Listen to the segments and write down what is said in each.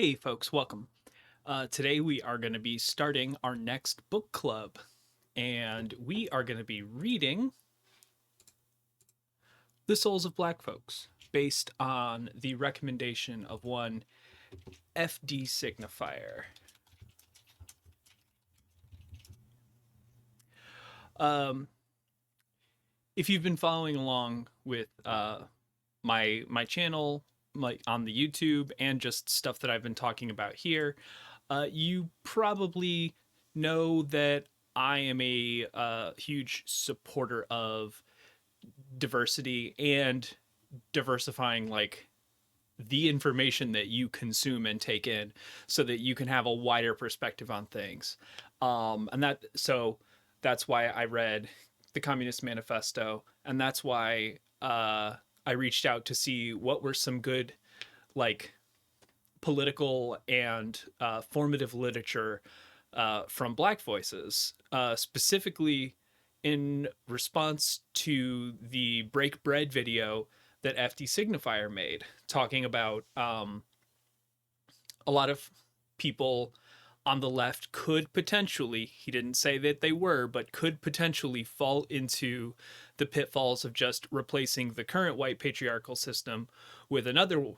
Hey, folks, welcome. Today we are going to be starting our next book club, and we are going to be reading The Souls of Black Folks, based on the recommendation of one FD Signifier. Um, if you've been following along with my channel, like on the YouTube, and just stuff that I've been talking about here, you probably know that I am a huge supporter of diversity and diversifying like the information that you consume and take in so that you can have a wider perspective on things. And that's why I read the Communist Manifesto, and that's why I reached out to see what were some good like political and formative literature from Black voices, specifically in response to the Break Bread video that FD Signifier made, talking about a lot of people on the left could potentially, he didn't say that they were, but could potentially fall into the pitfalls of just replacing the current white patriarchal system with another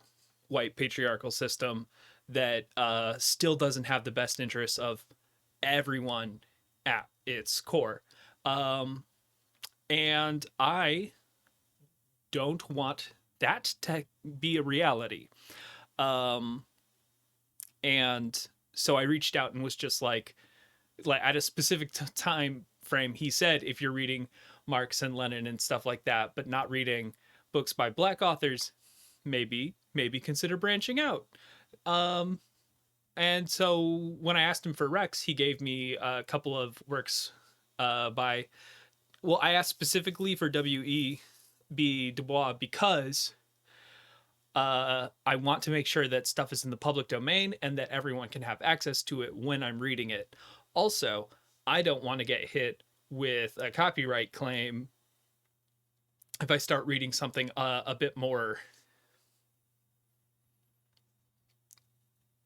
white patriarchal system that still doesn't have the best interests of everyone at its core. Um, and I don't want that to be a reality. Um, and so I reached out and was just like at a specific time frame, he said, if you're reading Marx and Lenin and stuff like that, but not reading books by Black authors, maybe consider branching out. Um, and so when I asked him for Rex, he gave me a couple of works by. Well, I asked specifically for W.E.B. Du Bois because I want to make sure that stuff is in the public domain and that everyone can have access to it when I'm reading it. Also, I don't want to get hit with a copyright claim if I start reading something a bit more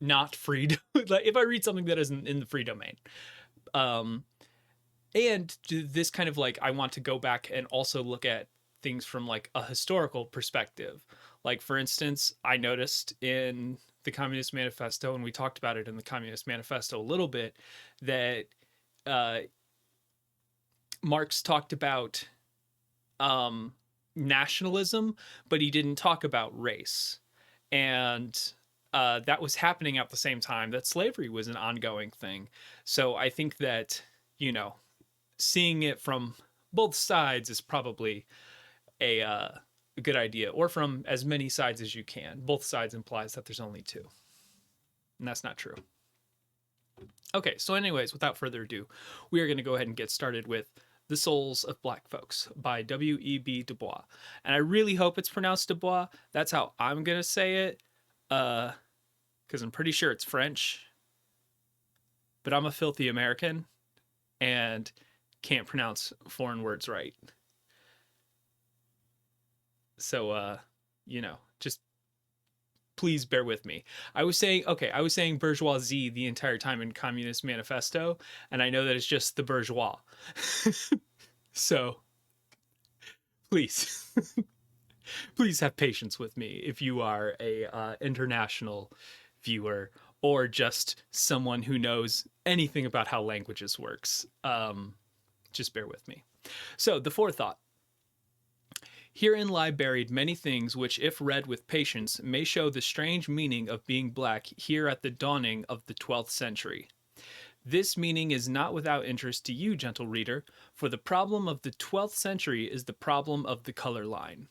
not free. Like if I read something that isn't in the free domain. Um, and this kind of like I want to go back and also look at things from like a historical perspective. Like for instance, I noticed in the Communist Manifesto, and we talked about it in the Communist Manifesto a little bit, that uh, Marx talked about um, nationalism, but he didn't talk about race. And that was happening at the same time that slavery was an ongoing thing. So I think that, you know, seeing it from both sides is probably a good idea, or from as many sides as you can. Both sides implies that there's only two, and that's not true. Okay, so anyways, without further ado, we are going to go ahead and get started with The Souls of Black Folks by W.E.B. Du Bois. And I really hope it's pronounced Du Bois. That's how I'm going to say it, because I'm pretty sure it's French. But I'm a filthy American and can't pronounce foreign words right. So, just please bear with me. I was saying bourgeoisie the entire time in Communist Manifesto, and I know that it's just the bourgeois. So, please, please have patience with me if you are a international viewer or just someone who knows anything about how languages works. Just bear with me. So, the forethought. Herein lie buried many things which, if read with patience, may show the strange meaning of being black here at the dawning of the 12th century. This meaning is not without interest to you, gentle reader, for the problem of the 12th century is the problem of the color line.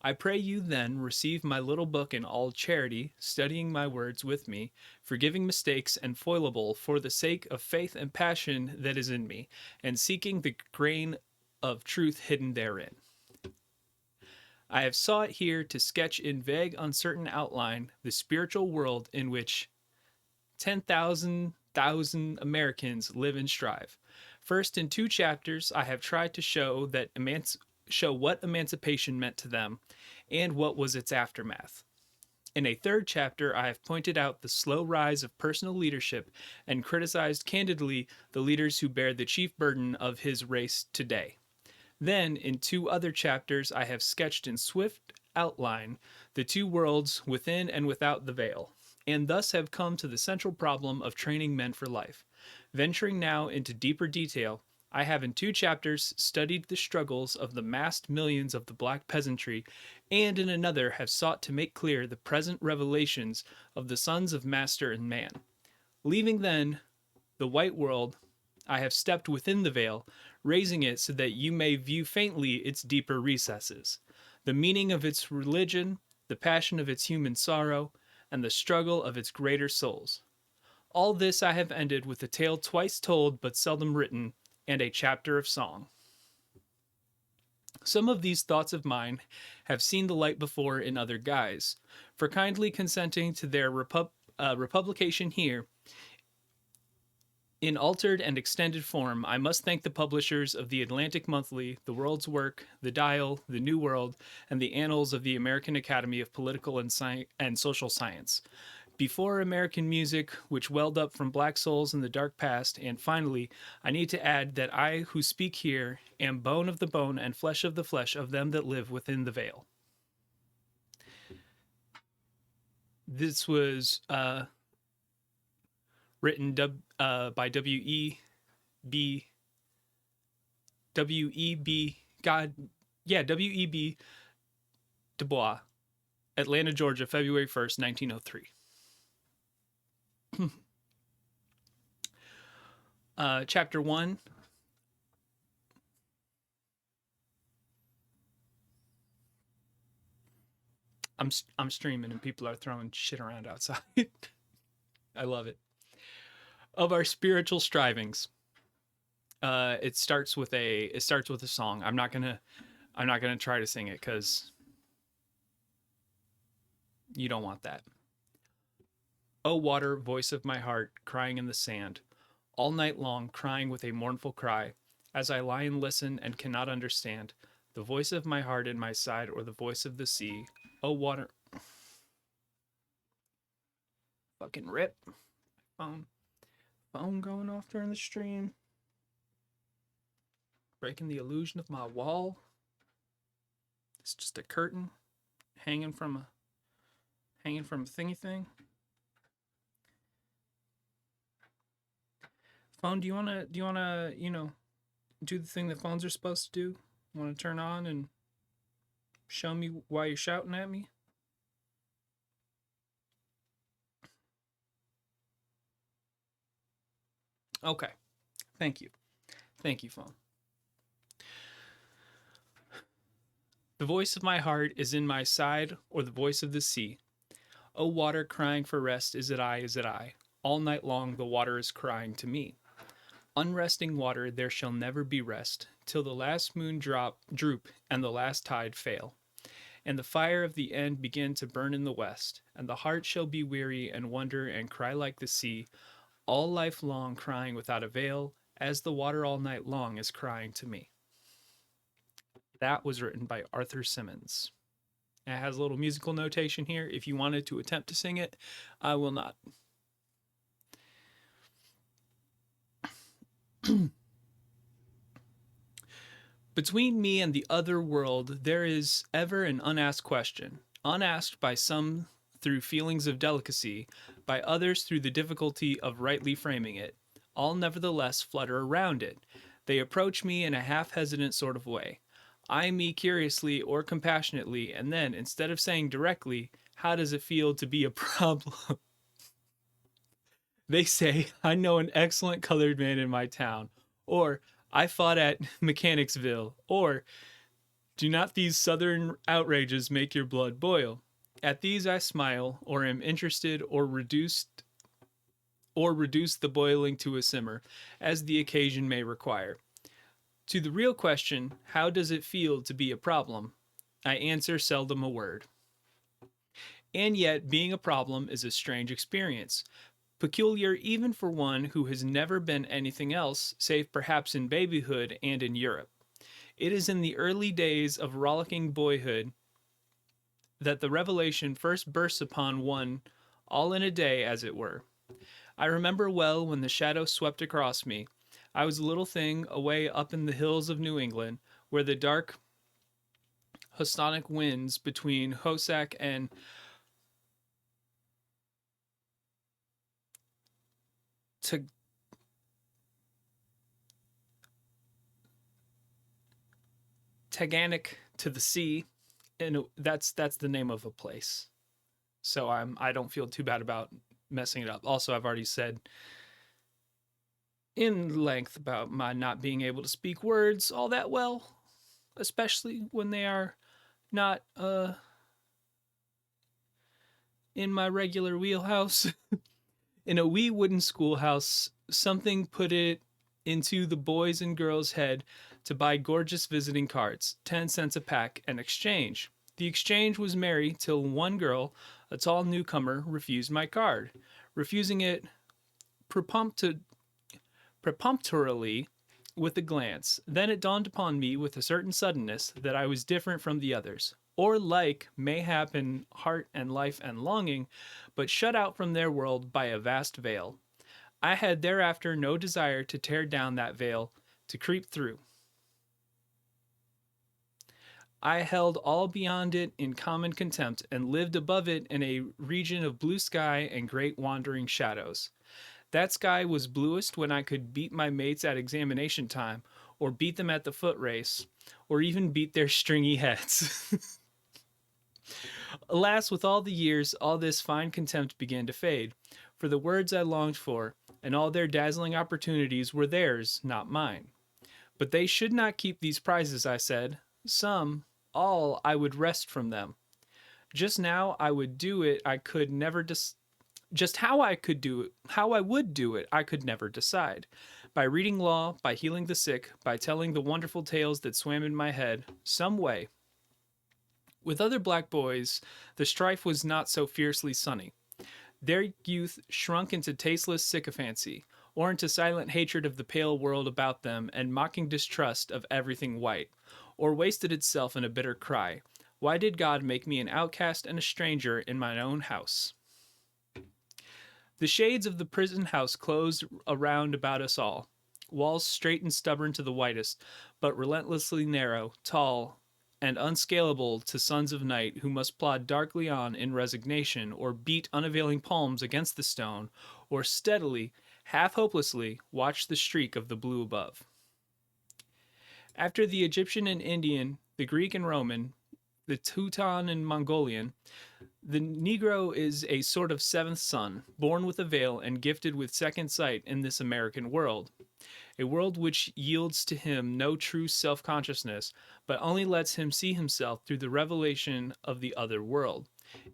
I pray you then receive my little book in all charity, studying my words with me, forgiving mistakes and foilable for the sake of faith and passion that is in me, and seeking the grain of truth hidden therein. I have sought here to sketch in vague, uncertain outline the spiritual world in which 10,000 Americans live and strive. First, in 2 chapters, I have tried to show what emancipation meant to them and what was its aftermath. In a 3rd chapter, I have pointed out the slow rise of personal leadership and criticized candidly the leaders who bear the chief burden of his race today. Then, in 2 other chapters, I have sketched in swift outline the 2 worlds within and without the veil, and thus have come to the central problem of training men for life. Venturing now into deeper detail, I have in 2 chapters studied the struggles of the massed millions of the black peasantry, and in another have sought to make clear the present revelations of the sons of master and man. Leaving then the white world, I have stepped within the veil, raising it so that you may view faintly its deeper recesses, the meaning of its religion, the passion of its human sorrow, and the struggle of its greater souls. All this I have ended with a tale twice told but seldom written, and a chapter of song. Some of these thoughts of mine have seen the light before in other guise. For kindly consenting to their republication here, in altered and extended form, I must thank the publishers of the Atlantic Monthly, The World's Work, The Dial, The New World, and the Annals of the American Academy of Political and Social Science. Before American music, which welled up from black souls in the dark past, and finally, I need to add that I who speak here am bone of the bone and flesh of the flesh of them that live within the veil. This was written by W.E.B. Du Bois, Atlanta, Georgia, February 1st, 1903. Chapter 1. I'm streaming and people are throwing shit around outside. I love it. Of our spiritual strivings. It starts with a song. I'm not gonna try to sing it because you don't want that. O water, voice of my heart, crying in the sand, all night long crying with a mournful cry, as I lie and listen and cannot understand the voice of my heart in my side or the voice of the sea. O water. Fucking rip. Phone going off during the stream. Breaking the illusion of my wall. It's just a curtain hanging from a thingy thing. Phone, do you wanna do the thing that phones are supposed to do? You wanna turn on and Show me why you're shouting at me. Okay. Thank you. Thank you, phone. The voice of my heart is in my side, or the voice of the sea. O water crying for rest, is it I, is it I? All night long the water is crying to me. Unresting water, there shall never be rest, till the last moon droop, and the last tide fail, and the fire of the end begin to burn in the west, and the heart shall be weary and wonder and cry like the sea, all life long crying without avail, as the water all night long is crying to me. That was written by Arthur Simmons. It has a little musical notation here. If you wanted to attempt to sing it, I will not. Between me and the other world, there is ever an unasked question, unasked by some through feelings of delicacy, by others through the difficulty of rightly framing it. All nevertheless flutter around it. They approach me in a half hesitant sort of way, eye me curiously or compassionately, and then, instead of saying directly, "How does it feel to be a problem?" they say, "I know an excellent colored man in my town," or "I fought at Mechanicsville," or "Do not these southern outrages make your blood boil?" At these I smile, or am interested, or reduce the boiling to a simmer, as the occasion may require. To the real question, how does it feel to be a problem? I answer seldom a word. And yet, being a problem is a strange experience, peculiar even for one who has never been anything else, save perhaps in babyhood and in Europe. It is in the early days of rollicking boyhood that the revelation first bursts upon one, all in a day, as it were. I remember well when the shadow swept across me. I was a little thing away up in the hills of New England, where the dark Houstonic winds between Hoosac and Taganic to the sea, and that's the name of a place. So I don't feel too bad about messing it up. Also, I've already said in length about my not being able to speak words all that well, especially when they are not in my regular wheelhouse. In a wee wooden schoolhouse, something put it into the boys and girls' head to buy gorgeous visiting cards, 10 cents a pack, and exchange. The exchange was merry till one girl, a tall newcomer, refused my card, refusing it peremptorily with a glance. Then it dawned upon me with a certain suddenness that I was different from the others, or like, mayhap in heart and life and longing, but shut out from their world by a vast veil. I had thereafter no desire to tear down that veil, to creep through. I held all beyond it in common contempt, and lived above it in a region of blue sky and great wandering shadows. That sky was bluest when I could beat my mates at examination time, or beat them at the foot race, or even beat their stringy heads. Alas, with all the years, all this fine contempt began to fade, for the words I longed for, and all their dazzling opportunities were theirs, not mine. But they should not keep these prizes, I said. Some, all, I would wrest from them. Just now I would do it, I could never just how I could do it, how I would do it, I could never decide. By reading law, by healing the sick, by telling the wonderful tales that swam in my head, some way. With other black boys, the strife was not so fiercely sunny. Their youth shrunk into tasteless sycophancy, or into silent hatred of the pale world about them and mocking distrust of everything white, or wasted itself in a bitter cry, "Why did God make me an outcast and a stranger in my own house?" The shades of the prison house closed around about us all. Walls straight and stubborn to the whitest, but relentlessly narrow, tall, and unscalable to sons of night who must plod darkly on in resignation, or beat unavailing palms against the stone, or steadily, half hopelessly, watch the streak of the blue above. After the Egyptian and Indian, the Greek and Roman, the Teuton and Mongolian, the Negro is a sort of seventh son, born with a veil and gifted with second sight in this American world, a world which yields to him no true self consciousness, but only lets him see himself through the revelation of the other world.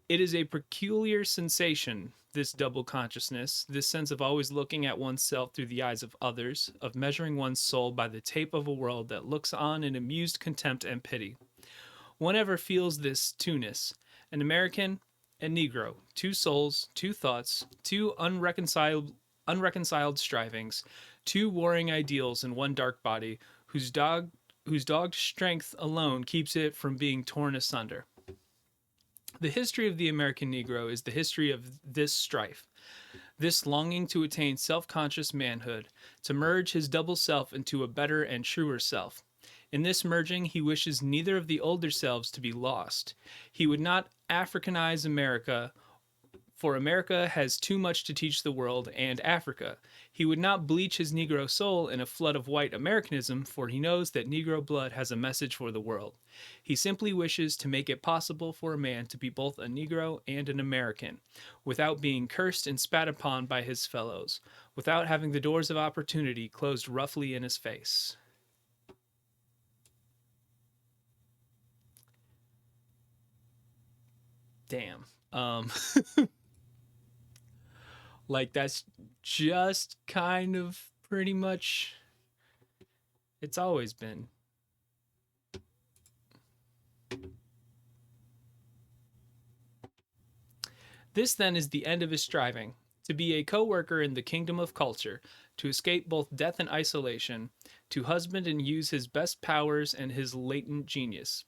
It is a peculiar sensation, this double consciousness, this sense of always looking at oneself through the eyes of others, of measuring one's soul by the tape of a world that looks on in amused contempt and pity. One ever feels this two-ness, an American and Negro, two souls, two thoughts, two unreconciled strivings, two warring ideals in one dark body, whose dogged strength alone keeps it from being torn asunder. The history of the American Negro is the history of this strife, this longing to attain self conscious manhood, to merge his double self into a better and truer self. In this merging, he wishes neither of the older selves to be lost. He would not Africanize America, for America has too much to teach the world and Africa. He would not bleach his Negro soul in a flood of white Americanism, for he knows that Negro blood has a message for the world. He simply wishes to make it possible for a man to be both a Negro and an American, without being cursed and spat upon by his fellows, without having the doors of opportunity closed roughly in his face. Damn. Like that's just kind of pretty much it's always been. This then is the end of his striving, to be a co-worker in the kingdom of culture, to escape both death and isolation, to husband and use his best powers and his latent genius.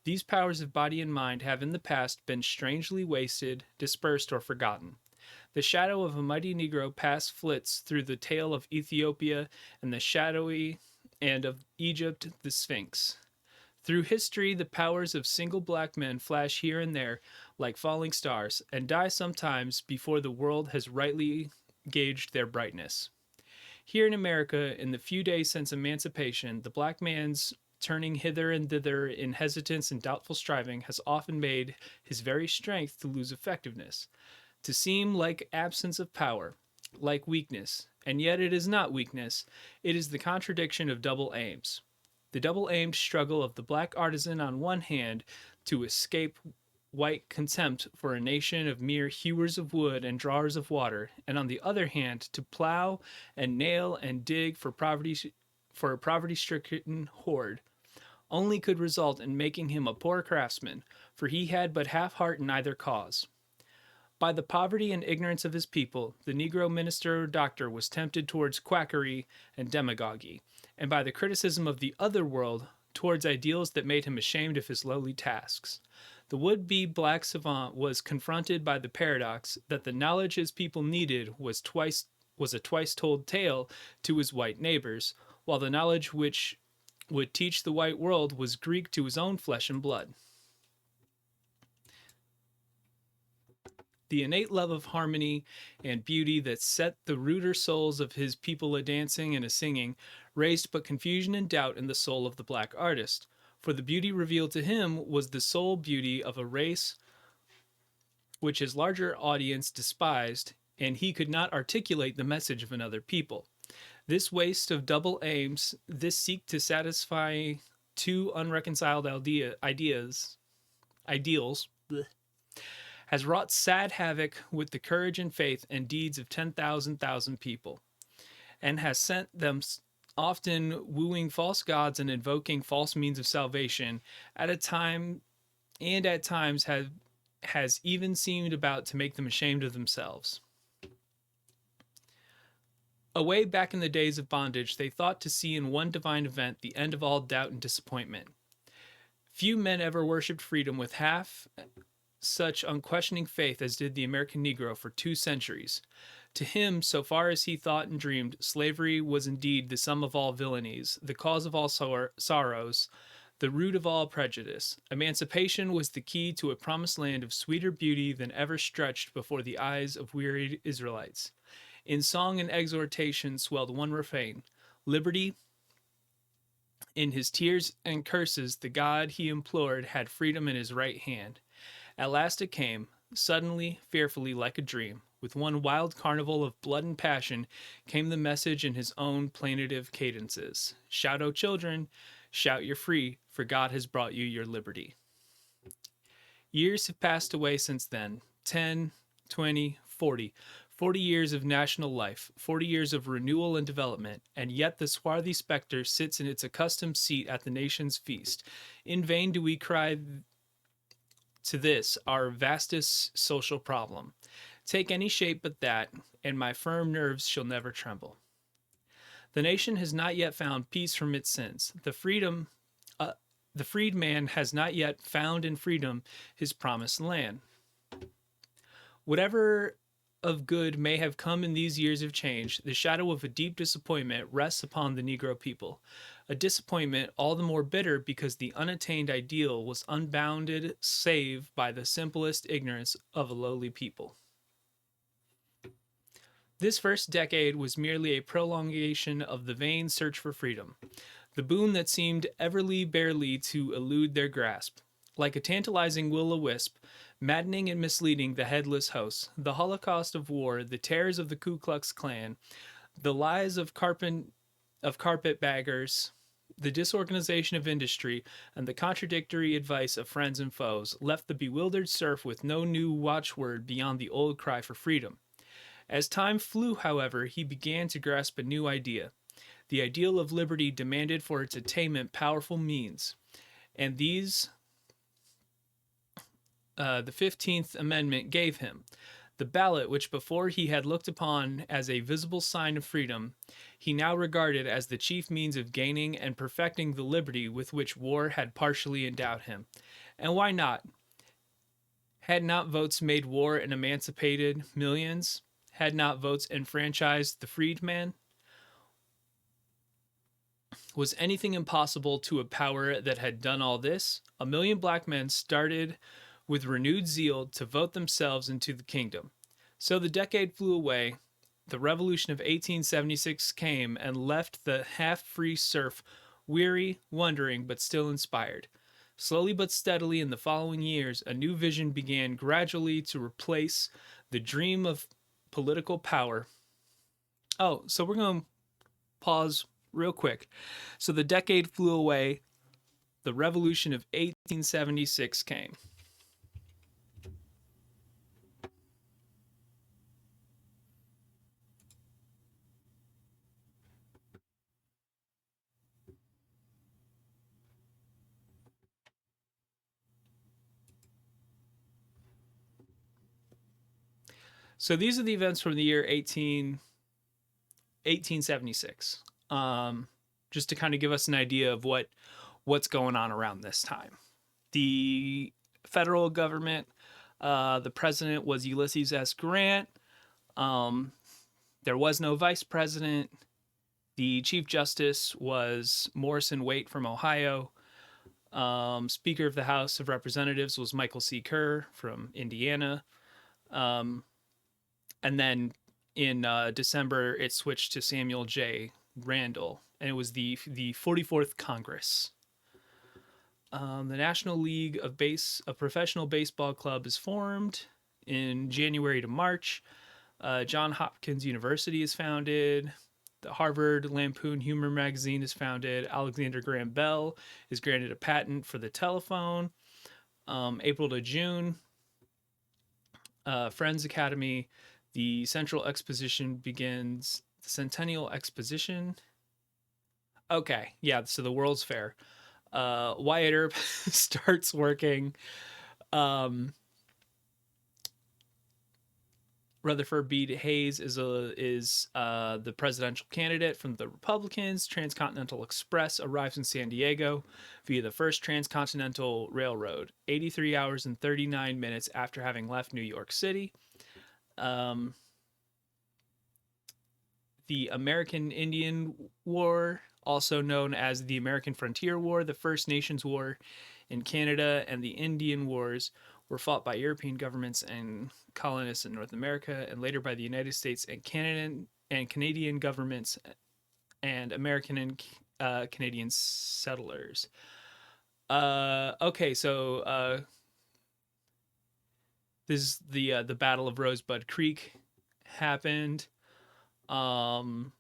These powers of body and mind have in the past been strangely wasted, dispersed, or forgotten. The shadow of a mighty Negro past flits through the tale of Ethiopia and the shadowy and of Egypt the Sphinx. Through history, the powers of single black men flash here and there like falling stars and die sometimes before the world has rightly gauged their brightness. Here in America, in the few days since emancipation, the black man's turning hither and thither in hesitance and doubtful striving has often made his very strength to lose effectiveness, to seem like absence of power, like weakness, and yet it is not weakness, it is the contradiction of double aims. The double aimed struggle of the black artisan on one hand to escape white contempt for a nation of mere hewers of wood and drawers of water, and on the other hand to plow and nail and dig for a poverty stricken horde, only could result in making him a poor craftsman, for he had but half heart in either cause. By the poverty and ignorance of his people, the Negro minister or doctor was tempted towards quackery and demagogy, and by the criticism of the other world towards ideals that made him ashamed of his lowly tasks. The would-be black savant was confronted by the paradox that the knowledge his people needed was a twice-told tale to his white neighbors, while the knowledge which would teach the white world was Greek to his own flesh and blood. The innate love of harmony and beauty that set the ruder souls of his people a dancing and a singing raised but confusion and doubt in the soul of the black artist, for the beauty revealed to him was the soul beauty of a race which his larger audience despised, and he could not articulate the message of another people. This waste of double aims, this seek to satisfy two unreconciled ideals, bleh, has wrought sad havoc with the courage and faith and deeds of 10,000 people, and has sent them often wooing false gods and invoking false means of salvation at a time, and at times has even seemed about to make them ashamed of themselves. Away back in the days of bondage, they thought to see in one divine event the end of all doubt and disappointment. Few men ever worshipped freedom with half such unquestioning faith as did the American Negro for 2 centuries. To him, so far as he thought and dreamed, slavery was indeed the sum of all villainies, the cause of all sorrows, the root of all prejudice. Emancipation was the key to a promised land of sweeter beauty than ever stretched before the eyes of wearied Israelites. In song and exhortation swelled one refrain: Liberty In his tears and curses, the God he implored had freedom in his right hand. At last it came, suddenly, fearfully, like a dream. With one wild carnival of blood and passion came the message in his own plaintive cadences. Shout, O children, shout you're free, for God has brought you your liberty. Years have passed away since then 10, 20, 40. 40 years of national life, 40 years of renewal and development, and yet the swarthy spectre sits in its accustomed seat at the nation's feast. In vain do we cry to this, our vastest social problem. Take any shape but that, and my firm nerves shall never tremble. The nation has not yet found peace from its sins. The freed man has not yet found in freedom his promised land. Whatever of good may have come in these years of change, the shadow of a deep disappointment rests upon the Negro people. A disappointment all the more bitter because the unattained ideal was unbounded save by the simplest ignorance of a lowly people. This first decade was merely a prolongation of the vain search for freedom, the boon that seemed everly barely to elude their grasp. Like a tantalizing will-o'-wisp, maddening and misleading the headless host, the holocaust of war, the terrors of the Ku Klux Klan, the lies of carpetbaggers, the disorganization of industry, and the contradictory advice of friends and foes left the bewildered serf with no new watchword beyond the old cry for freedom. As time flew, however, he began to grasp a new idea. The ideal of liberty demanded for its attainment powerful means, and these the 15th Amendment gave him. The ballot, which before he had looked upon as a visible sign of freedom, he now regarded as the chief means of gaining and perfecting the liberty with which war had partially endowed him. And why not? Had not votes made war and emancipated millions? Had not votes enfranchised the freedman? Was anything impossible to a power that had done all this? A million black men started with renewed zeal to vote themselves into the kingdom. So the decade flew away. The revolution of 1876 came and left the half-free serf weary, wondering, but still inspired. Slowly but steadily in the following years, a new vision began gradually to replace the dream of political power. Oh, so we're going to pause real quick. So the decade flew away. The revolution of 1876 came. So these are the events from the year 1876. Just to kind of give us an idea of what's going on around this time. The federal government, the president was Ulysses S. Grant. There was no vice president. The chief justice was Morrison Waite from Ohio. Speaker of the House of Representatives was Michael C. Kerr from Indiana. And then in December, it switched to Samuel J. Randall, and it was the 44th Congress. The National League of Professional Baseball Club is formed in January to March. Johns Hopkins University is founded. The Harvard Lampoon Humor magazine is founded. Alexander Graham Bell is granted a patent for the telephone. April to June, Friends Academy. The Central Exposition begins. The Centennial Exposition. Okay, yeah, so the World's Fair. Wyatt Earp starts working. Rutherford B. Hayes is the presidential candidate from the Republicans. Transcontinental Express arrives in San Diego via the first transcontinental railroad, 83 hours and 39 minutes after having left New York City. The American Indian War, also known as the American Frontier War, the First Nations War in Canada, and the Indian Wars were fought by European governments and colonists in North America, and later by the United States and Canadian governments and American Canadian settlers. Okay, so this is the Battle of Rosebud Creek happened. The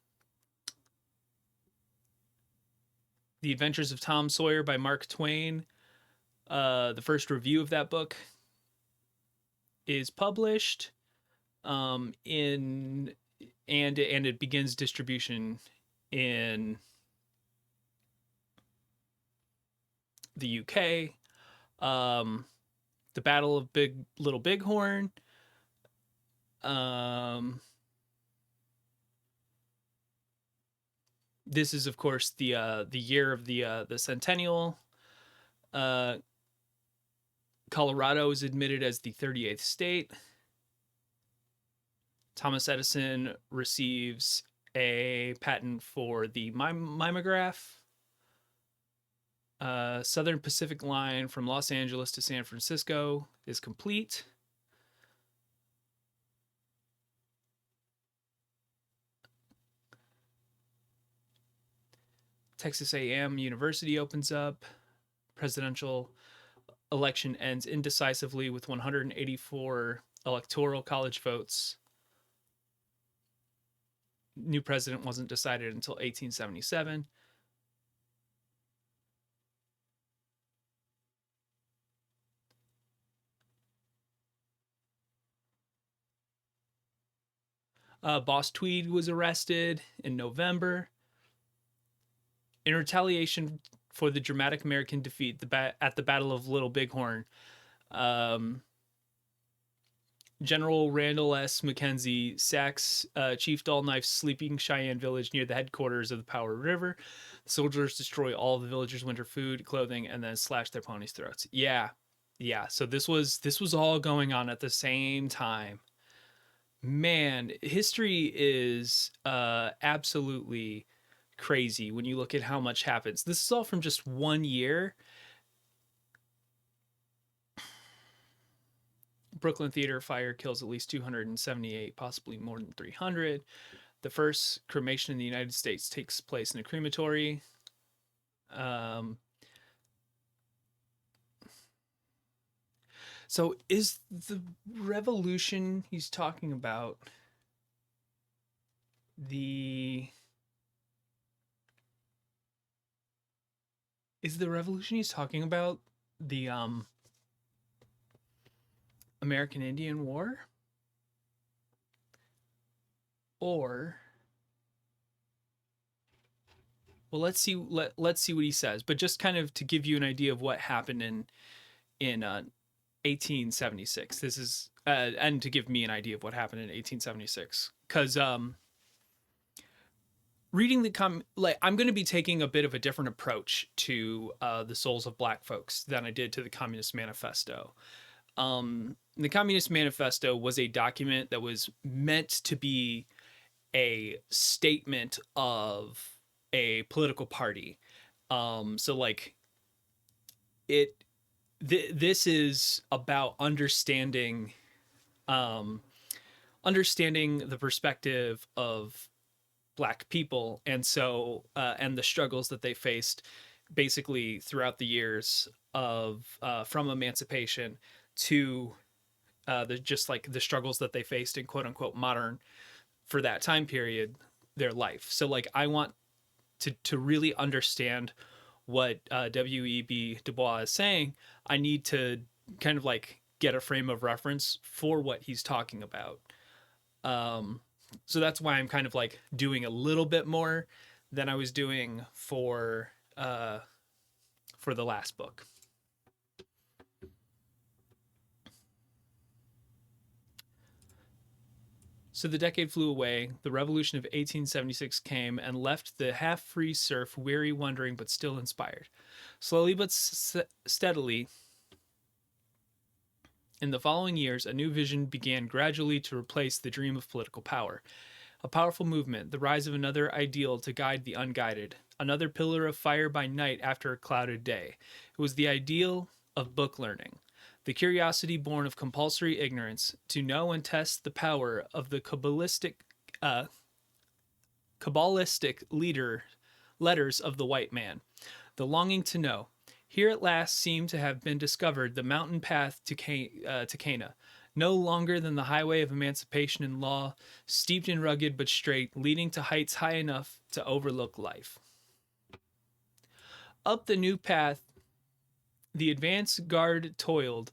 Adventures of Tom Sawyer by Mark Twain. The first review of that book is published in and it begins distribution in the UK. The Battle of Little Bighorn. This is, of course, the year of the centennial. Colorado is admitted as the 38th state. Thomas Edison receives a patent for the mimeograph. Southern Pacific line from Los Angeles to San Francisco is complete. Texas A&M University opens up. Presidential election ends indecisively with 184 electoral college votes. New president wasn't decided until 1877. Boss Tweed was arrested in November. In retaliation for the dramatic American defeat at the Battle of Little Bighorn, General Randall S. Mackenzie sacks Chief Dull Knife's sleeping Cheyenne village near the headquarters of the Powder River. The soldiers destroy all the villagers' winter food, clothing, and then slash their ponies' throats. Yeah. So this was all going on at the same time. Man, history is absolutely crazy when you look at how much happens. This is all from just 1 year. Brooklyn Theater fire kills at least 278, possibly more than 300. The first cremation in the United States takes place in a crematory. So is the revolution he's talking about is the revolution he's talking about the American Indian War? Or well, let's see what he says, but just kind of to give you an idea of what happened in 1876. This is and to give me an idea of what happened in 1876, because reading I'm going to be taking a bit of a different approach to the Souls of Black Folks than I did to the Communist Manifesto. The Communist Manifesto was a document that was meant to be a statement of a political party. So like this is about understanding the perspective of Black people, and so and the struggles that they faced basically throughout the years of from emancipation to the struggles that they faced in quote unquote modern, for that time period, their life. So like I want to really understand what W.E.B. Du Bois is saying. I need to kind of like get a frame of reference for what he's talking about. So that's why I'm kind of like doing a little bit more than I was doing for the last book. So the decade flew away. The revolution of 1876 came and left the half-free serf weary, wondering, but still inspired. Slowly but steadily, in the following years, a new vision began gradually to replace the dream of political power. A powerful movement, the rise of another ideal to guide the unguided, another pillar of fire by night after a clouded day. It was the ideal of book learning, the curiosity born of compulsory ignorance, to know and test the power of the Kabbalistic letters of the white man, the longing to know. Here at last seemed to have been discovered the mountain path to Cana, no longer than the highway of emancipation and law, steeped and rugged but straight, leading to heights high enough to overlook life. Up the new path the advance guard toiled,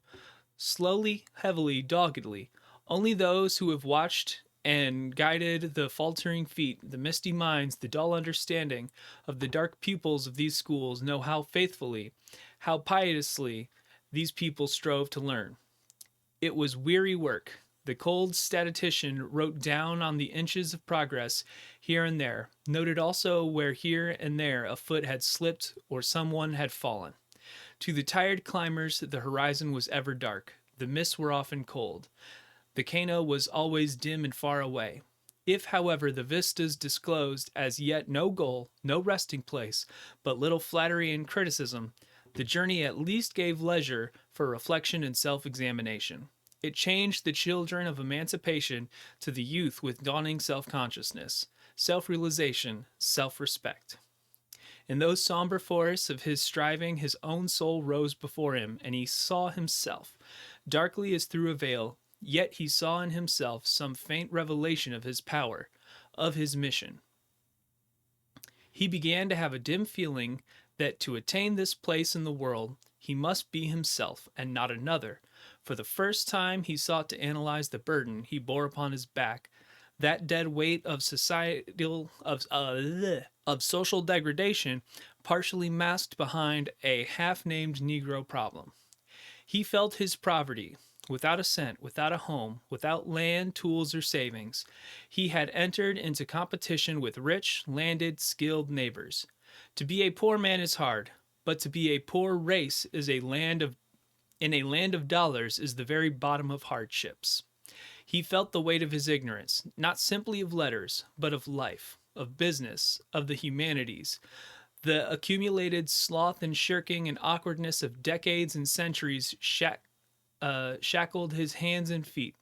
slowly, heavily, doggedly. Only those who have watched and guided the faltering feet, the misty minds, the dull understanding of the dark pupils of these schools know how faithfully, how piously these people strove to learn. It was weary work. The cold statistician wrote down on the inches of progress here and there, noted also where here and there a foot had slipped or someone had fallen. To the tired climbers, the horizon was ever dark. The mists were often cold. The Cana was always dim and far away. If, however, the vistas disclosed as yet no goal, no resting place, but little flattery and criticism, the journey at least gave leisure for reflection and self-examination. It changed the children of emancipation to the youth with dawning self-consciousness, self-realization, self-respect. In those somber forests of his striving, his own soul rose before him, and he saw himself, darkly as through a veil, yet he saw in himself some faint revelation of his power, of his mission. He began to have a dim feeling that to attain this place in the world, he must be himself and not another. For the first time he sought to analyze the burden he bore upon his back, that dead weight of social degradation, partially masked behind a half-named Negro problem. He felt his poverty. Without a cent, without a home, without land, tools, or savings, he had entered into competition with rich, landed, skilled neighbors. To be a poor man is hard, but to be a poor race is in a land of dollars is the very bottom of hardships. He felt the weight of his ignorance, not simply of letters, but of life, of business, of the humanities. The accumulated sloth and shirking and awkwardness of decades and centuries shackled his hands and feet.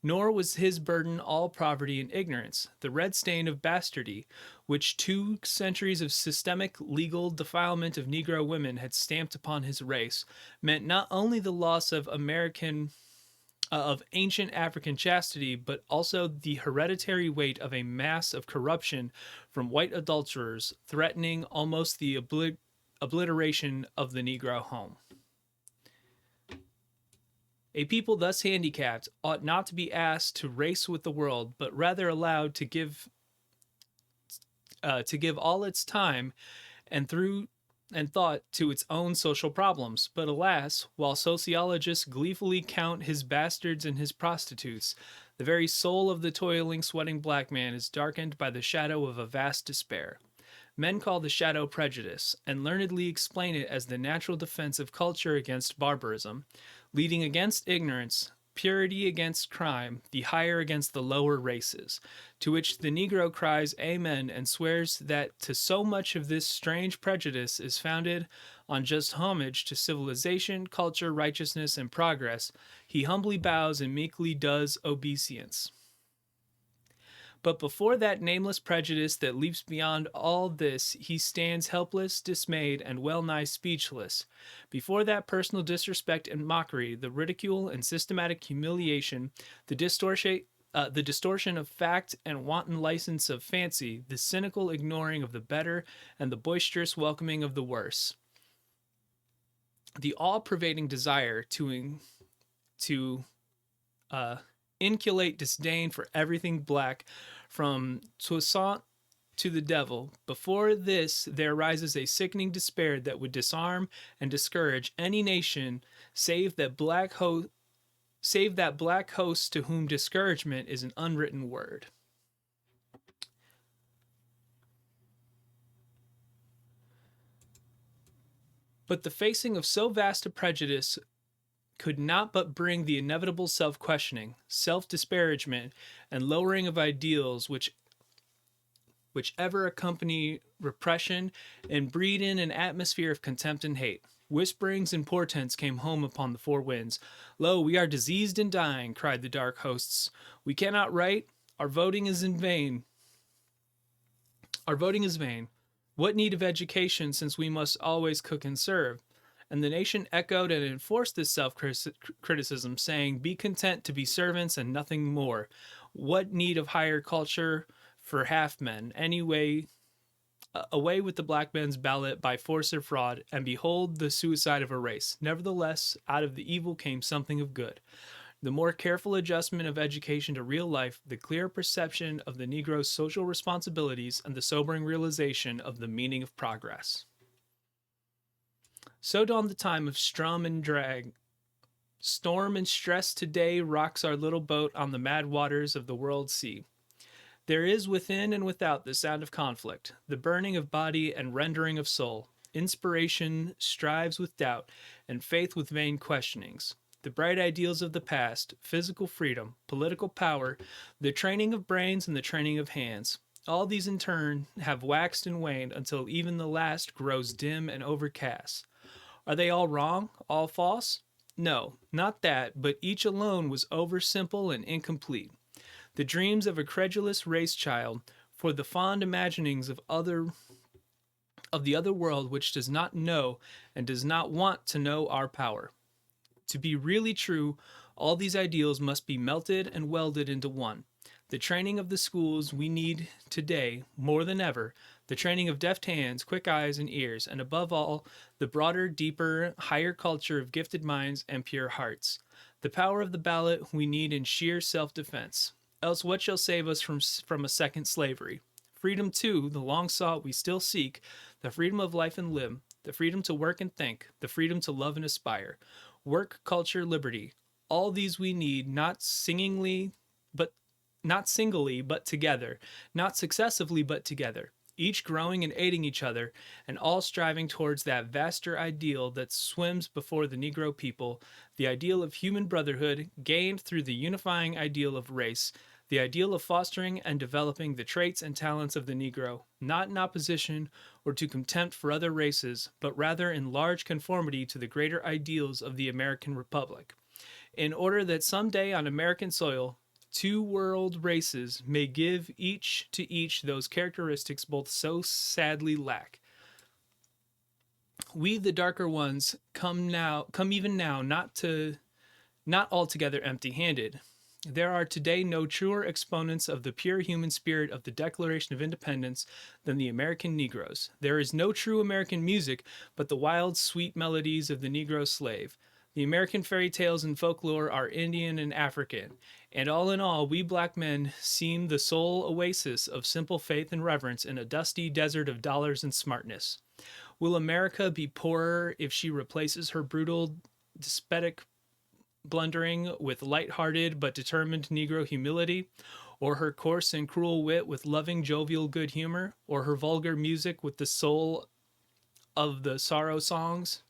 Nor was his burden all poverty and ignorance. The red stain of bastardy, which 2 centuries of systemic legal defilement of Negro women had stamped upon his race, meant not only the loss of ancient African chastity, but also the hereditary weight of a mass of corruption from white adulterers, threatening almost the obliteration of the Negro home. A people thus handicapped ought not to be asked to race with the world, but rather allowed to give all its time and thought to its own social problems. But alas, while sociologists gleefully count his bastards and his prostitutes, the very soul of the toiling, sweating black man is darkened by the shadow of a vast despair. Men call the shadow prejudice, and learnedly explain it as the natural defense of culture against barbarism, leading against ignorance, purity against crime, the higher against the lower races, to which the Negro cries amen and swears that to so much of this strange prejudice is founded on just homage to civilization, culture, righteousness, and progress, he humbly bows and meekly does obeisance. But before that nameless prejudice that leaps beyond all this, he stands helpless, dismayed, and well-nigh speechless. Before that personal disrespect and mockery, the ridicule and systematic humiliation, the distortion of fact and wanton license of fancy, the cynical ignoring of the better and the boisterous welcoming of the worse, the all-pervading desire to inculcate disdain for everything black, from Toussaint to the devil. Before this, there rises a sickening despair that would disarm and discourage any nation save that black host to whom discouragement is an unwritten word. But the facing of so vast a prejudice could not but bring the inevitable self-questioning, self-disparagement, and lowering of ideals which ever accompany repression and breed in an atmosphere of contempt and hate. Whisperings and portents came home upon the 4 winds. Lo, we are diseased and dying, cried the dark hosts. We cannot write. Our voting is in vain. Our voting is vain. What need of education, since we must always cook and serve? And the nation echoed and enforced this self criticism, saying, Be content to be servants and nothing more. What need of higher culture for half men? Anyway, away with the black man's ballot by force or fraud, and behold the suicide of a race. Nevertheless, out of the evil came something of good. The more careful adjustment of education to real life, the clearer perception of the Negro's social responsibilities, and the sobering realization of the meaning of progress. So dawned the time of strum and drag. Storm and stress today rocks our little boat on the mad waters of the world sea. There is within and without the sound of conflict, the burning of body and rendering of soul. Inspiration strives with doubt, and faith with vain questionings. The bright ideals of the past, physical freedom, political power, the training of brains and the training of hands, all these in turn have waxed and waned until even the last grows dim and overcast. Are they all wrong, all false? No, not that, but each alone was over simple and incomplete. The dreams of a credulous race child, for the fond imaginings of the other world which does not know and does not want to know our power. To be really true, all these ideals must be melted and welded into one. The training of the schools we need today more than ever, the training of deft hands, quick eyes, and ears, and above all, the broader, deeper, higher culture of gifted minds and pure hearts. The power of the ballot we need in sheer self-defense. Else what shall save us from a second slavery? Freedom, too, the long sought we still seek, the freedom of life and limb, the freedom to work and think, the freedom to love and aspire. Work, culture, liberty. All these we need, not singly, but together, not successively, but together, each growing and aiding each other, and all striving towards that vaster ideal that swims before the Negro people, the ideal of human brotherhood gained through the unifying ideal of race, the ideal of fostering and developing the traits and talents of the Negro, not in opposition or to contempt for other races, but rather in large conformity to the greater ideals of the American Republic, in order that some day on American soil, two world races may give each to each those characteristics both so sadly lack. We, the darker ones, come even now, not altogether empty-handed. There are today no truer exponents of the pure human spirit of the Declaration of Independence than the American Negroes. There is no true American music but the wild, sweet melodies of the Negro slave. The American fairy tales and folklore are Indian and African, and all in all, we black men seem the sole oasis of simple faith and reverence in a dusty desert of dollars and smartness. Will America be poorer if she replaces her brutal, despotic blundering with light-hearted but determined Negro humility, or her coarse and cruel wit with loving, jovial good humor, or her vulgar music with the soul of the sorrow songs?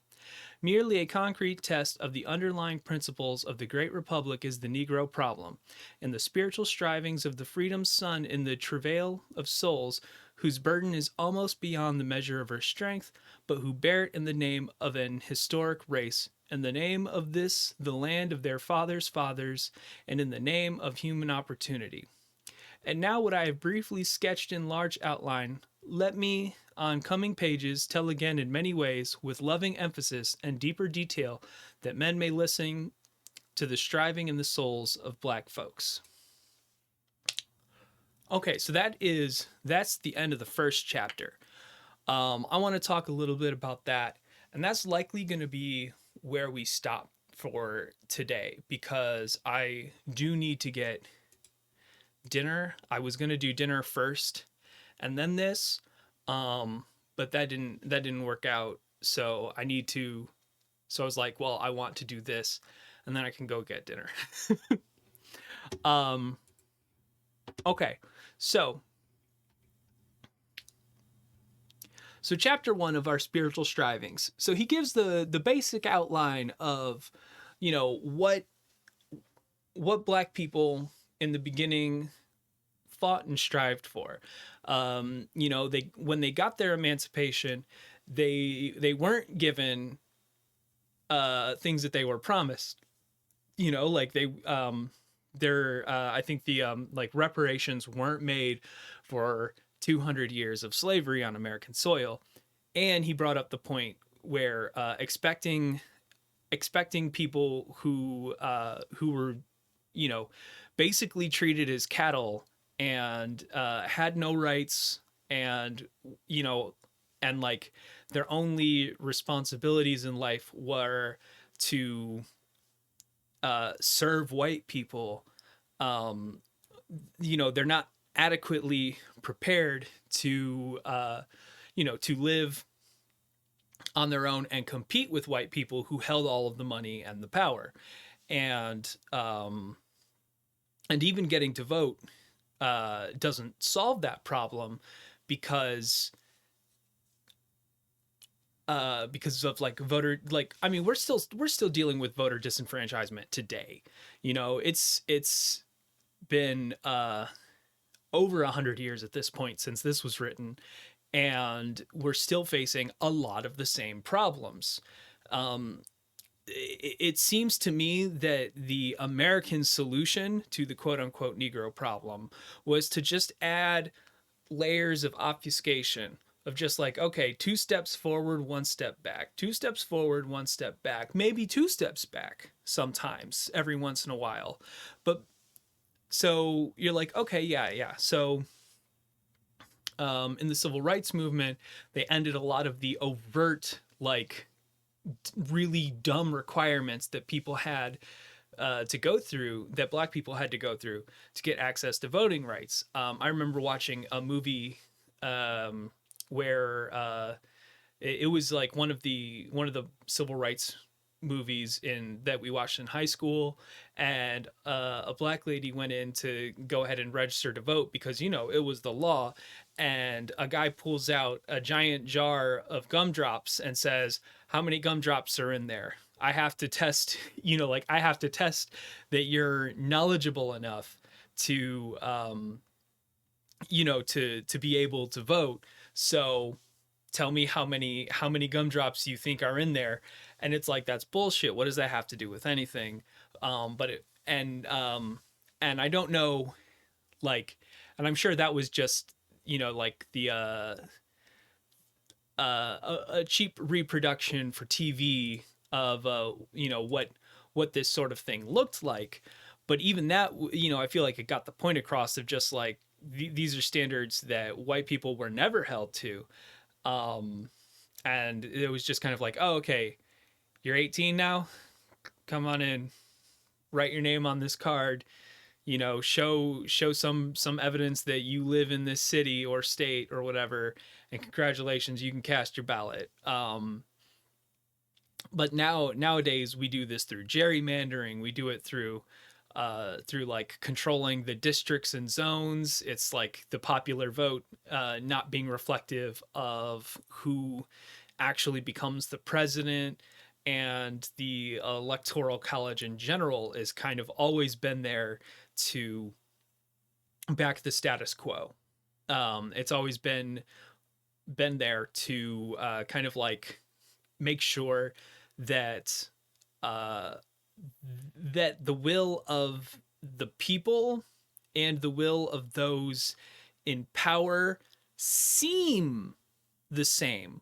Merely a concrete test of the underlying principles of the great republic is the Negro problem, and the spiritual strivings of the freedom's son in the travail of souls whose burden is almost beyond the measure of her strength, but who bear it in the name of an historic race, in the name of this, the land of their fathers' fathers, and in the name of human opportunity. And now, what I have briefly sketched in large outline, let me, on coming pages, tell again in many ways, with loving emphasis and deeper detail, that men may listen to the striving in the souls of black folks. Okay, so that's the end of the first chapter. I want to talk a little bit about that, and that's likely going to be where we stop for today because I do need to get dinner. I was going to do dinner first and then this, but that didn't work out. So I was like, well, I want to do this and then I can go get dinner. Okay. So chapter 1 of our spiritual strivings. So he gives the basic outline of, what black people in the beginning fought and strived for. When they got their emancipation, they weren't given things that they were promised. Like I think the like reparations weren't made for 200 years of slavery on American soil. And he brought up the point where expecting people who were, you know, basically treated as cattle and had no rights, and you know, and like their only responsibilities in life were to serve white people. Um, you know, they're not adequately prepared to to live on their own and compete with white people who held all of the money and the power. And and even getting to vote doesn't solve that problem, because because of like voter, like, I mean, we're still dealing with voter disenfranchisement today. You know, it's been over 100 years at this point since this was written, and we're still facing a lot of the same problems. Um, it seems to me that the American solution to the quote unquote Negro problem was to just add layers of obfuscation, of just like, okay, 2 steps forward, 1 step back, 2 steps forward, 1 step back, maybe 2 steps back sometimes every once in a while. But so you're like, okay, yeah, yeah. So in the civil rights movement, they ended a lot of the overt, like, really dumb requirements that people had to go through, that black people had to go through to get access to voting rights. I remember watching a movie where it was like one of the civil rights movies in that we watched in high school, and a black lady went in to go ahead and register to vote because, you know, it was the law, and a guy pulls out a giant jar of gumdrops and says, how many gumdrops are in there? I have to test, you know, like, I have to test that you're knowledgeable enough to to be able to vote. So tell me how many gumdrops you think are in there. And it's like, that's bullshit. What does that have to do with anything? But it and I don't know, like, and I'm sure that was just, you know, like the a cheap reproduction for TV of what this sort of thing looked like. But even that, you know, I feel like it got the point across of just like, these are standards that white people were never held to. um and it was just kind of like, oh, okay, you're 18 now, come on in, write your name on this card, you know, show some evidence that you live in this city or state or whatever, and congratulations, you can cast your ballot. But nowadays we do this through gerrymandering, we do it through like controlling the districts and zones. It's like the popular vote not being reflective of who actually becomes the president. And the electoral college in general is kind of always been there to back the status quo. It's always been there to kind of like make sure that uh, that the will of the people and the will of those in power seem the same.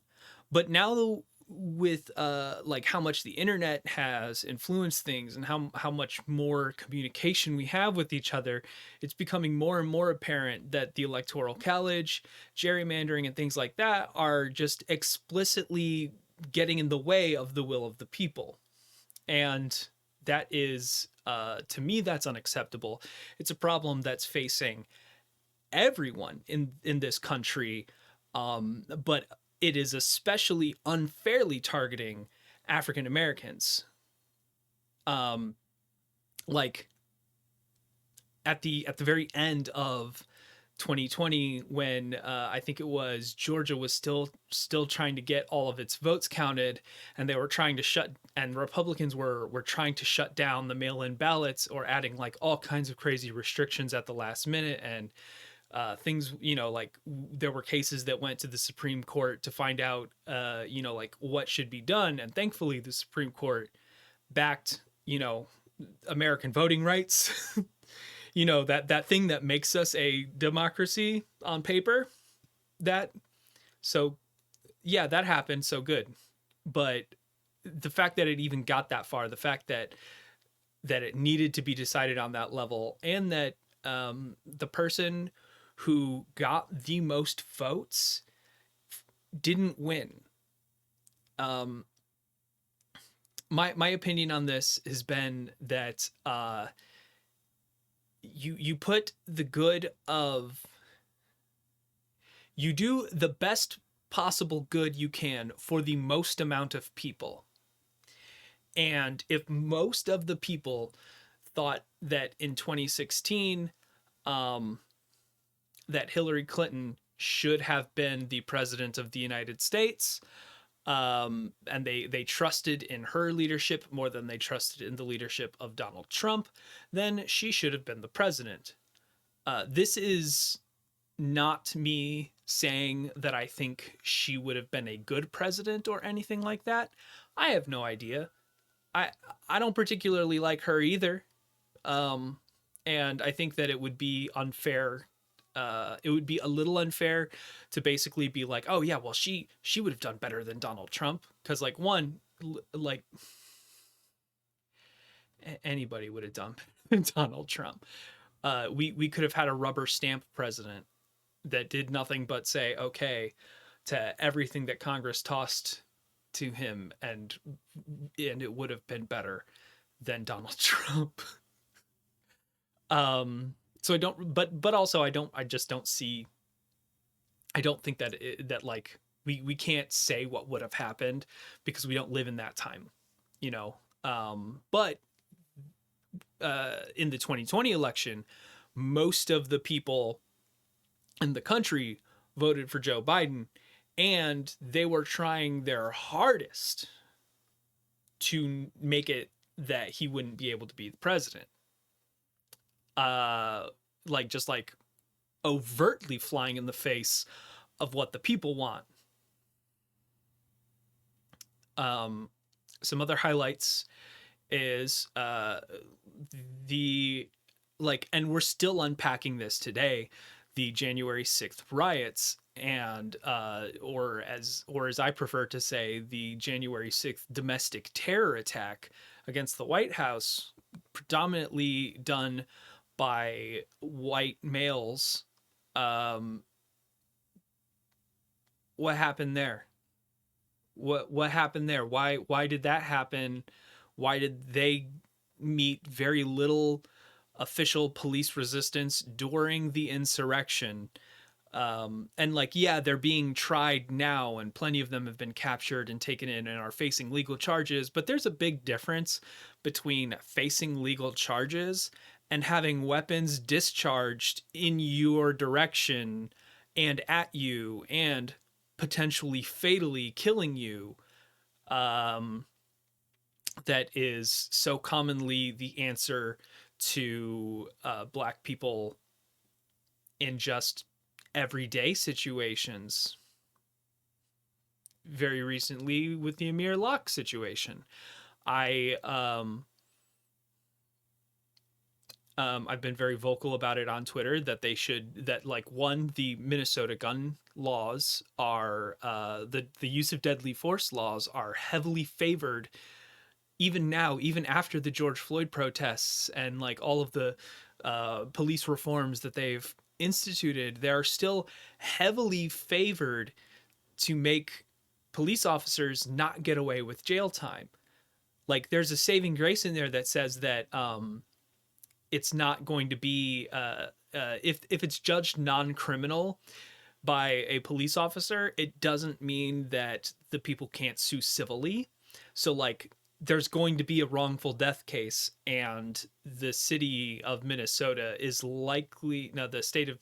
But now, with like how much the internet has influenced things, and how much more communication we have with each other, it's becoming more and more apparent that the electoral college, gerrymandering, and things like that are just explicitly getting in the way of the will of the people. And that is, to me, that's unacceptable. It's a problem that's facing everyone in this country, but it is especially unfairly targeting African Americans. Um, like, at the very end of 2020, when I think it was Georgia was still trying to get all of its votes counted, and they were trying to and Republicans were trying to shut down the mail-in ballots, or adding like all kinds of crazy restrictions at the last minute. And things, you know, like, there were cases that went to the Supreme Court to find out, like, what should be done. And thankfully, the Supreme Court backed, American voting rights. That thing that makes us a democracy on paper. that. So yeah, that happened. So good. But the fact that it even got that far, the fact that it needed to be decided on that level, and that the person who got the most votes didn't win. Um, my opinion on this has been that you put the good of you do the best possible good you can for the most amount of people. And if most of the people thought that in 2016 um, that Hillary Clinton should have been the president of the United States, and they trusted in her leadership more than they trusted in the leadership of Donald Trump, then she should have been the president. This is not me saying that I think she would have been a good president or anything like that. I have no idea. I I don't particularly like her either. Um, and I think that it would be unfair. It would be a little unfair to basically be like, oh yeah, well she would have done better than Donald Trump, because like one, like anybody would have done better than Donald Trump. We could have had a rubber stamp president that did nothing but say okay to everything that Congress tossed to him, and it would have been better than Donald Trump. So I don't, but also I just don't see, I don't think that that like we can't say what would have happened because we don't live in that time, you know. But in the 2020 election, most of the people in the country voted for Joe Biden, and they were trying their hardest to make it that he wouldn't be able to be the president. Like just like overtly flying in the face of what the people want. Um, some other highlights is the like, and we're still unpacking this today, the January 6th riots, and or as I prefer to say, the January 6th domestic terror attack against the White House, predominantly done by white males. Um, what happened there? What happened there? Why did that happen? Why did they meet very little official police resistance during the insurrection? And like, yeah, they're being tried now, and plenty of them have been captured and taken in and are facing legal charges. But there's a big difference between facing legal charges and having weapons discharged in your direction and at you and potentially fatally killing you. Um, that is so commonly the answer to Black people in just everyday situations. Very recently, with the Amir Locke situation, I I've been very vocal about it on Twitter that they should, that like, one, the Minnesota gun laws are the use of deadly force laws are heavily favored even now, even after the George Floyd protests and like all of the police reforms that they've instituted. They're still heavily favored to make police officers not get away with jail time. Like there's a saving grace in there that says that it's not going to be if it's judged non-criminal by a police officer, it doesn't mean that the people can't sue civilly. So like there's going to be a wrongful death case, and the city of Minnesota is likely, no, the state of,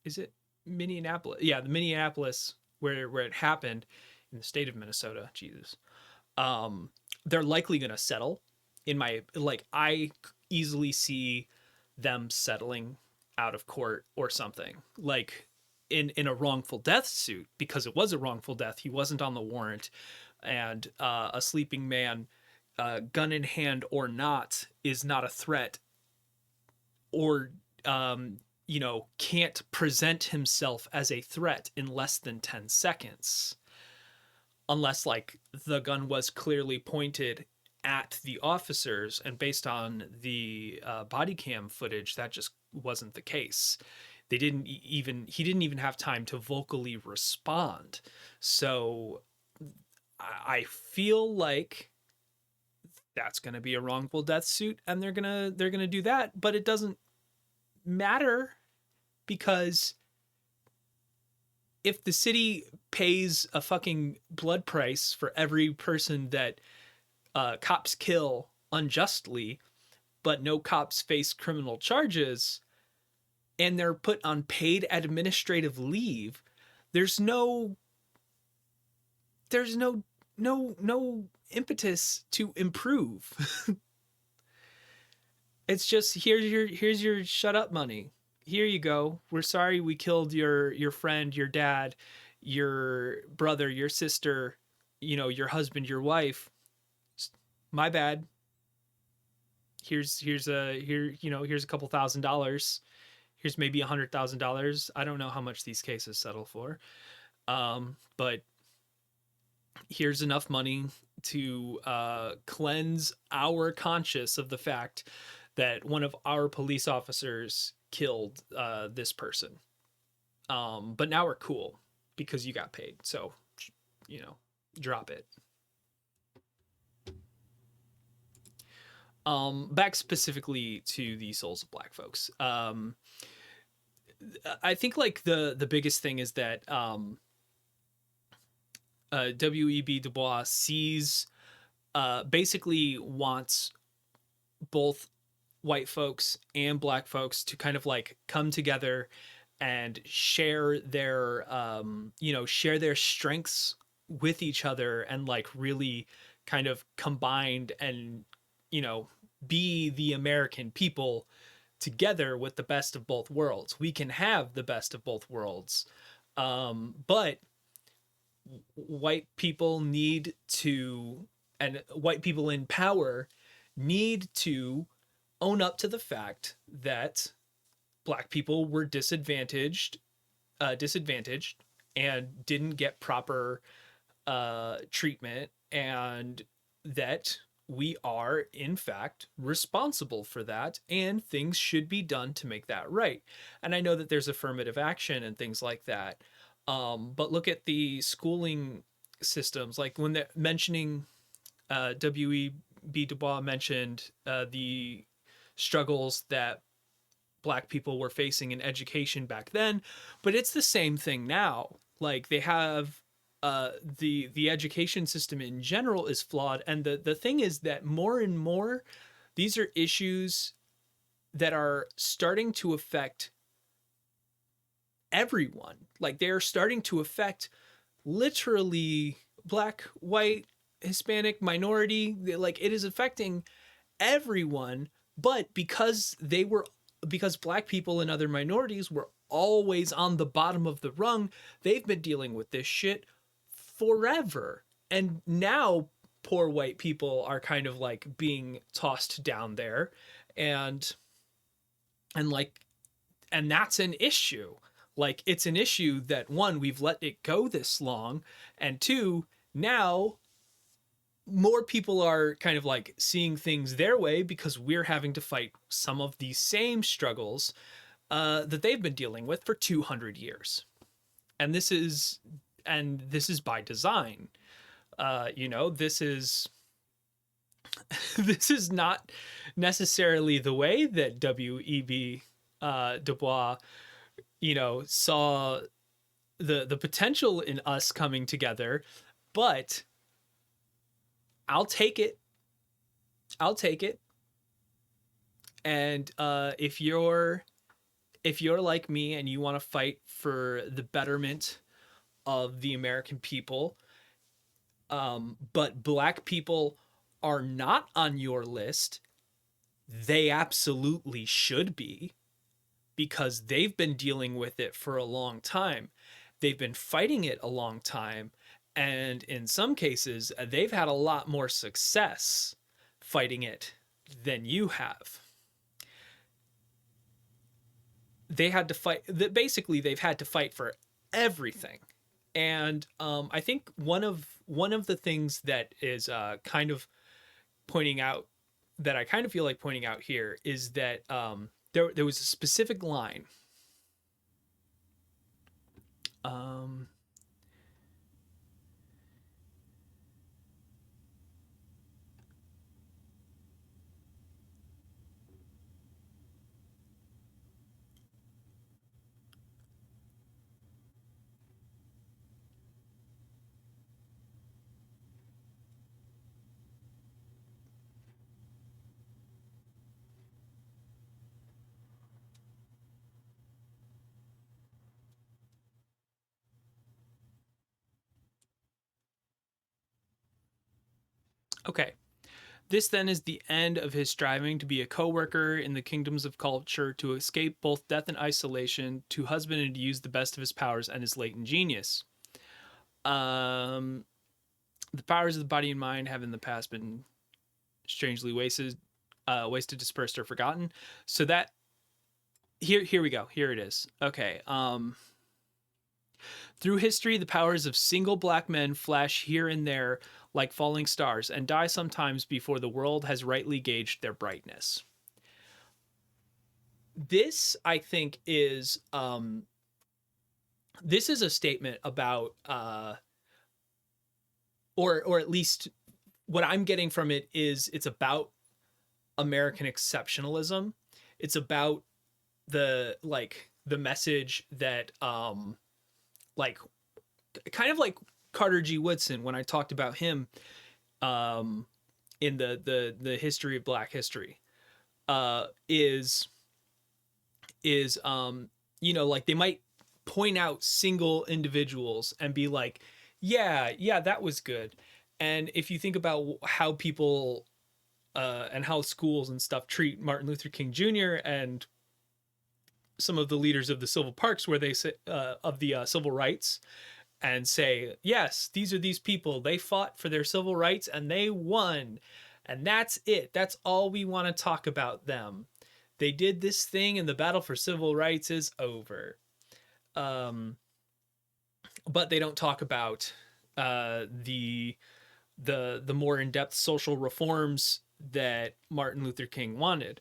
is it Minneapolis? Yeah, the Minneapolis where it happened, in the state of Minnesota. Jesus, um, they're likely going to settle. In my, like, I easily see them settling out of court or something, like in a wrongful death suit, because it was a wrongful death. He wasn't on the warrant, and a sleeping man, gun in hand or not, is not a threat or can't present himself as a threat in less than 10 seconds, unless like the gun was clearly pointed at the officers, and based on the body cam footage, that just wasn't the case. He didn't even have time to vocally respond. So I feel like that's going to be a wrongful death suit, and they're going to do that, but it doesn't matter, because if the city pays a fucking blood price for every person that cops kill unjustly, but no cops face criminal charges, and they're put on paid administrative leave, there's no there's no impetus to improve. It's just, here's your shut up money. Here you go. We're sorry we killed your friend, your dad, your brother, your sister, your husband, your wife. My bad. Here's a couple $1,000. Here's maybe $100,000. I don't know how much these cases settle for, but here's enough money to cleanse our conscience of the fact that one of our police officers killed this person. But now we're cool because you got paid. So, drop it. Back specifically to the Souls of Black folks. I think like the biggest thing is that W.E.B. Du Bois basically wants both white folks and black folks to kind of like come together and share their strengths with each other, and like really kind of combined, and be the American people together with the best of both worlds. We can have the best of both worlds, but white people need to, and white people in power need to own up to the fact that black people were disadvantaged and didn't get proper treatment, and that we are in fact responsible for that, and things should be done to make that right. And I know that there's affirmative action and things like that, but look at the schooling systems. Like when they're mentioning W.E.B. Du Bois mentioned the struggles that black people were facing in education back then, but it's the same thing now. Like they have the education system in general is flawed, and the thing is that more and more these are issues that are starting to affect everyone. Like they are starting to affect literally black, white, Hispanic, minority. Like it is affecting everyone, but because black people and other minorities were always on the bottom of the rung, they've been dealing with this shit forever. And now poor white people are kind of like being tossed down there, and like, and that's an issue. Like it's an issue that, one, we've let it go this long, and two, now more people are kind of like seeing things their way because we're having to fight some of these same struggles that they've been dealing with for 200 years. And this is by design. This is this is not necessarily the way that W.E.B. Du Bois, saw the potential in us coming together, but I'll take it. And if you're like me and you want to fight for the betterment of the American people, but black people are not on your list, they absolutely should be, because they've been dealing with it for a long time. They've been fighting it a long time. And in some cases, they've had a lot more success fighting it than you have. they had to fight that basically they've had to fight for everything. And I think one of the things that is kind of pointing out that I kind of feel like pointing out here is that there was a specific line. Um, okay. This then is the end of his striving to be a co-worker in the kingdoms of culture, to escape both death and isolation, to husband and to use the best of his powers and his latent genius. Um, the powers of the body and mind have in the past been strangely wasted, dispersed, or forgotten. So that here we go. Here it is. Okay. Through history, the powers of single black men flash here and there like falling stars and die sometimes before the world has rightly gauged their brightness. This, I think, is this is a statement about or at least what I'm getting from it is it's about American exceptionalism. It's about the message that like kind of like Carter G. Woodson when I talked about him um in the history of Black history is like they might point out single individuals and be like, yeah, that was good. And if you think about how people and how schools and stuff treat Martin Luther King Jr. and some of the leaders of the civil parks, where they say of the civil rights, and say, yes, these are these people. They fought for their civil rights and they won, and that's it. That's all we want to talk about them. They did this thing, and the battle for civil rights is over. Um, but they don't talk about the more in-depth social reforms that Martin Luther King wanted.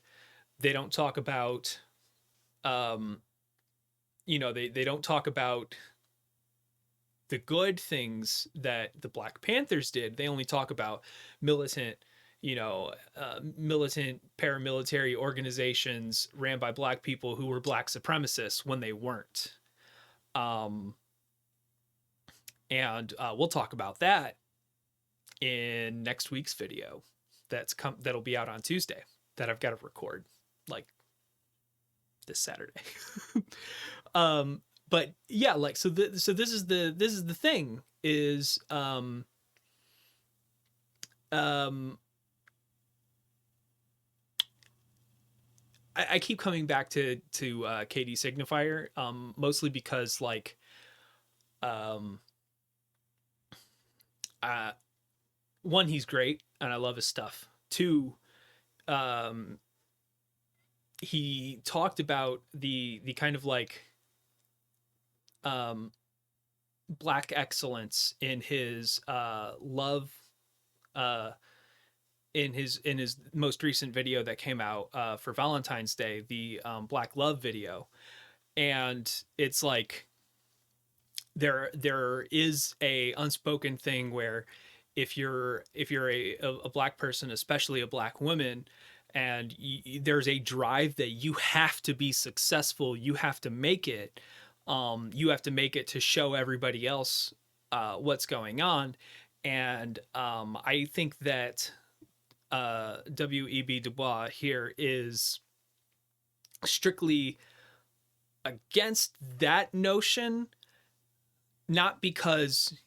They don't talk about they don't talk about the good things that the Black Panthers did. They only talk about militant militant paramilitary organizations ran by Black people who were Black supremacists when they weren't. And we'll talk about that in next week's video. That'll be out on Tuesday. That I've got to record like this Saturday. But yeah, like so this is the thing is I keep coming back to KD Signifier, mostly because like one, he's great and I love his stuff. Two, he talked about the kind of like Black excellence in his love in his most recent video that came out for Valentine's Day, the Black Love video. And it's like there is a unspoken thing where if you're a Black person, especially a Black woman, and there's a drive that you have to be successful, you have to make it, you have to make it to show everybody else what's going on. And I think that W.E.B. Du Bois here is strictly against that notion, not because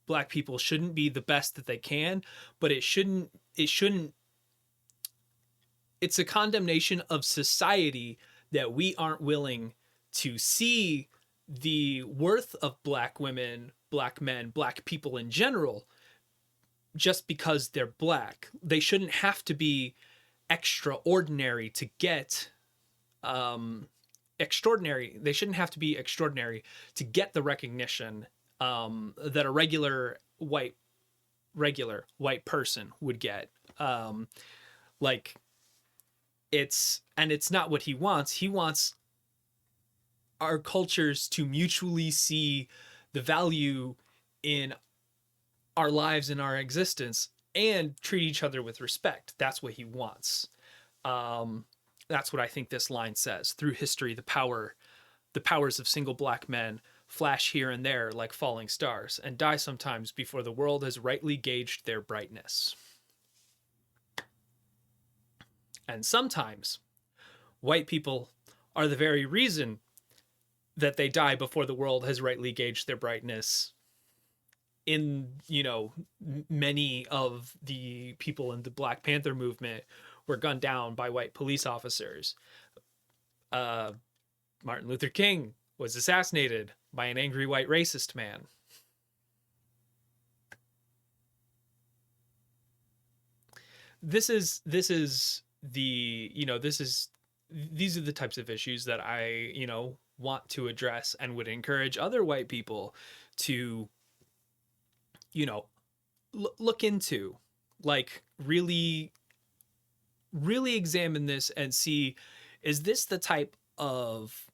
Black people shouldn't be the best that they can, but it shouldn't it's a condemnation of society that we aren't willing to see the worth of Black women, Black men, Black people in general just because they're Black. They shouldn't have to be extraordinary to get extraordinary. They shouldn't have to be extraordinary to get the recognition that a regular white person would get. Like it's not what he wants. He wants our cultures to mutually see the value in our lives and our existence and treat each other with respect. That's what he wants. That's what I think this line says. Through history, the powers of single black men flash here and there like falling stars and die sometimes before the world has rightly gauged their brightness. And sometimes white people are the very reason that they die before the world has rightly gauged their brightness. In, many of the people in the Black Panther movement were gunned down by white police officers. Martin Luther King was assassinated by an angry white racist man. These are the types of issues that I, want to address and would encourage other white people to, look into, like really examine this and see, is this the type of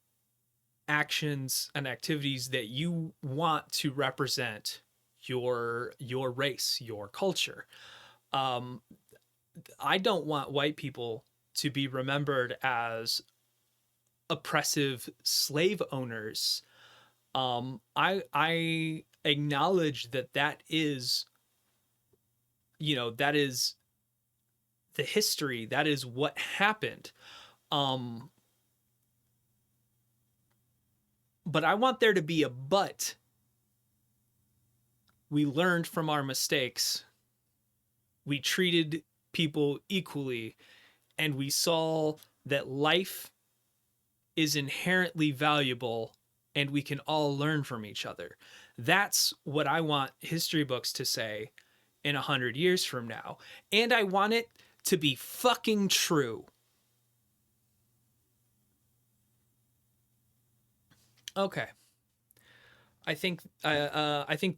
actions and activities that you want to represent your race, your culture? I don't want white people to be remembered as oppressive slave owners. I acknowledge that is, that is the history. That is what happened. But I want there to be a but. We learned from our mistakes. We treated people equally, and we saw that life is inherently valuable and we can all learn from each other. That's what I want history books to say in 100 years from now. And I want it to be fucking true. Okay. I think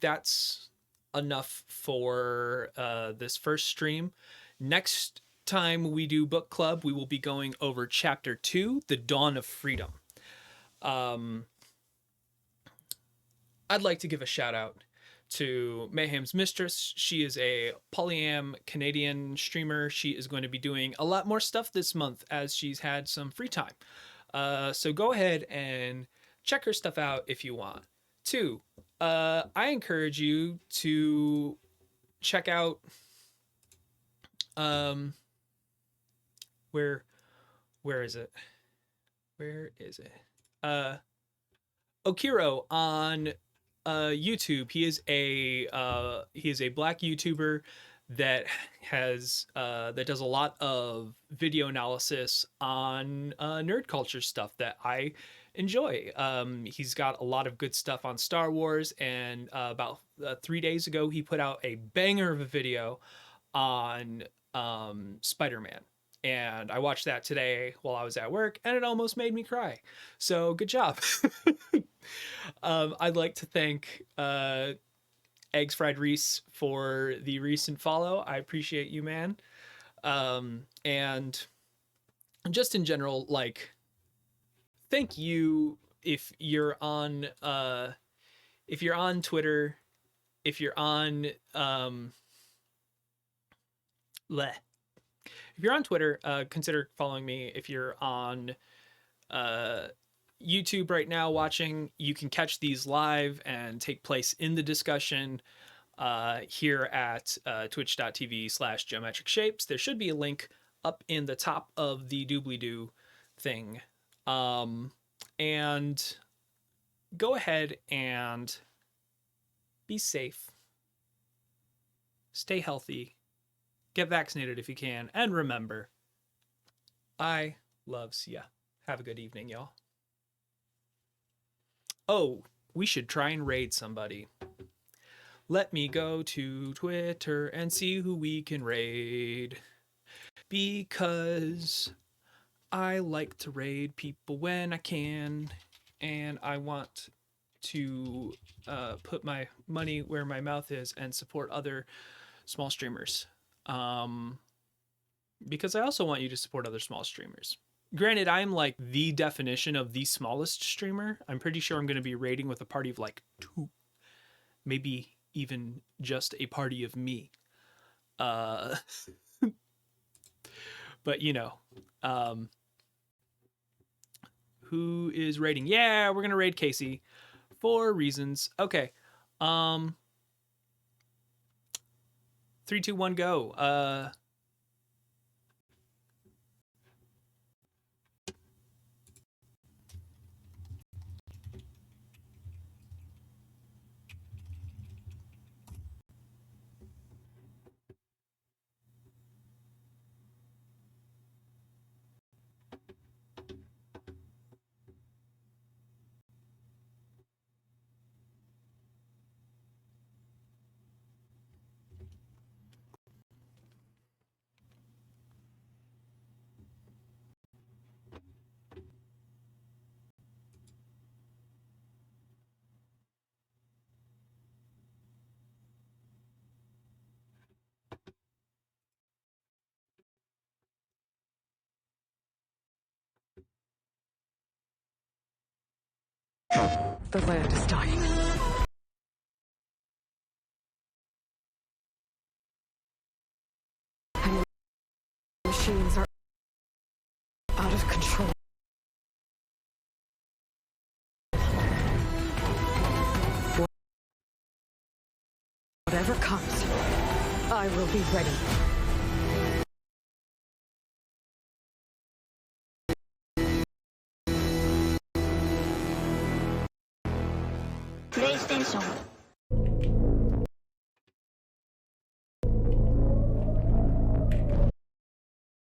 that's enough for this first stream. Next time we do book club, we will be going over chapter 2, The Dawn of Freedom. I'd like to give a shout out to Mayhem's Mistress. She is a polyam Canadian streamer. She is going to be doing a lot more stuff this month as she's had some free time. So go ahead and check her stuff out if you want. 2, I encourage you to check out where is it? Okiro on YouTube. He is a black YouTuber that does a lot of video analysis on nerd culture stuff that I enjoy. He's got a lot of good stuff on Star Wars, and about 3 days ago he put out a banger of a video on Spider-Man. And I watched that today while I was at work, and it almost made me cry. So good job. I'd like to thank Eggs Fried Reese for the recent follow. I appreciate you, man. And just in general, like, thank you if you're on Twitter, if you're on if you're on Twitter, consider following me. If you're on YouTube right now watching, you can catch these live and take place in the discussion here at twitch.tv/geometric shapes. There should be a link up in the top of the doobly-doo thing. And go ahead and be safe. Stay healthy. Get vaccinated if you can. And remember, I loves ya. Have a good evening, y'all. Oh, we should try and raid somebody. Let me go to Twitter and see who we can raid. Because I like to raid people when I can, and I want to put my money where my mouth is and support other small streamers. Because I also want you to support other small streamers. Granted, I'm like the definition of the smallest streamer. I'm pretty sure I'm going to be raiding with a party of like 2, maybe even just a party of me. Uh, but you know, who is raiding? Yeah, we're gonna raid Casey for reasons. Okay. 3, 2, 1, go. The land is dying. And the machines are out of control. Whatever comes, I will be ready. PlayStation